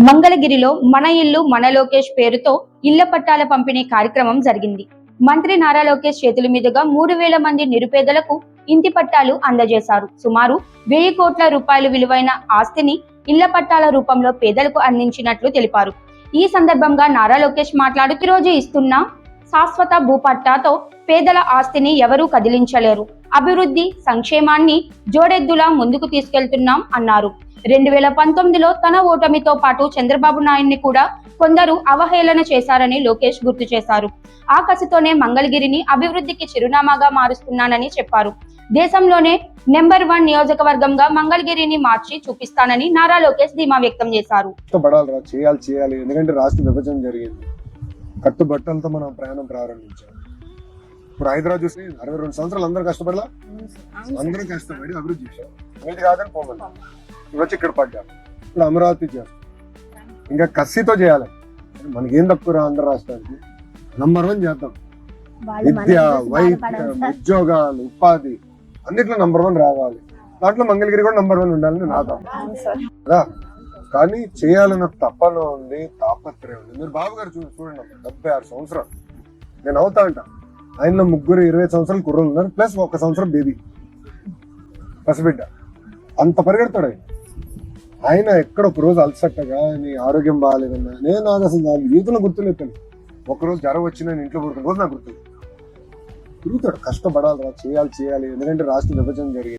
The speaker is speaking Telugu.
మంగళగిరిలో మన ఇల్లు మన లోకేష్ పేరుతో ఇళ్ల పట్టాల పంపిణీ కార్యక్రమం జరిగింది. మంత్రి నారా లోకేష్ చేతుల మీదుగా 3,000 మంది నిరుపేదలకు ఇంటి పట్టాలు అందజేశారు. సుమారు 1,000 కోట్ల రూపాయల విలువైన ఆస్తిని ఇళ్ల పట్టాల రూపంలో పేదలకు అందించినట్లు తెలిపారు. ఈ సందర్భంగా నారా లోకేష్ మాట్లాడుతూ ఈ రోజు ఇస్తున్న శాశ్వత భూపట్టాతో పేదల ఆస్తిని ఎవరూ కదిలించలేరు. అభివృద్ధి సంక్షేమాన్ని జోడెద్దులా ముందుకు తీసుకెళ్తున్నాం అన్నారు. 2019లో తన ఓటమితో పాటు చంద్రబాబు నాయుడిని కూడా కొందరు అవహేళన చేశారని లోకేష్ గుర్తు చేశారు. ఆ కసితోనే మంగళగిరిని అభివృద్ధికి చిరునామాగా మారుస్తున్నానని చెప్పారు. దేశంలోనే నెంబర్ 1 నియోజకవర్గంగా మంగళగిరిని మార్చి చూపిస్తానని నారా లోకేష్ ధీమా వ్యక్తం చేశారు. చేయాలి ఎందుకంటే రాష్ట్ర విభజన జరిగింది. కట్టుబట్టలతో మనం ప్రయాణం ప్రారంభించాం. ఇప్పుడు హైదరాబాద్ చూసి 62 సంవత్సరాలు అందరూ కష్టపడలా, అందరూ కష్టపడి అభివృద్ధి చేశాం. ఇది కాదని పోగలం వచ్చి ఇక్కడ పడ్డాం. ఇప్పుడు అమరావతి చేస్తాం, ఇంకా కసితో చేయాలి. మనకేం తక్కువ ఆంధ్ర రాష్ట్రానికి నంబర్ 1 చేద్దాం. విద్య, వైద్యం, ఉద్యోగాలు, ఉపాధి అన్నిట్లో నంబర్ 1 రావాలి. దాంట్లో మంగళగిరి కూడా నంబర్ 1 ఉండాలని నాదా కదా. కానీ చేయాలన్న తపన ఉంది, తాపత్రయం ఉంది. మీరు బాబు గారు చూడండి, 76 సంవత్సరాలు. నేను అవుతా అంట. ఆయనలో 20 సంవత్సరాలు కుర్రలు ఉన్నారు, ప్లస్ 1 సంవత్సరం బేబీ పసిబిడ్డ. అంత పరిగెడతాడు ఆయన. ఆయన ఎక్కడ ఒక రోజు అలసట్టగా నీ ఆరోగ్యం బాగాలేదన్నా నేను నాకు అసలు నా జీవితంలో గుర్తులేదు. ఒకరోజు జ్వరం వచ్చి నేను ఇంట్లో పడుకున్న రోజు నాకు గుర్తు తిరుగుతాడు. కష్టపడాలి, చేయాలి ఎందుకంటే రాష్ట్ర విభజన జరిగింది.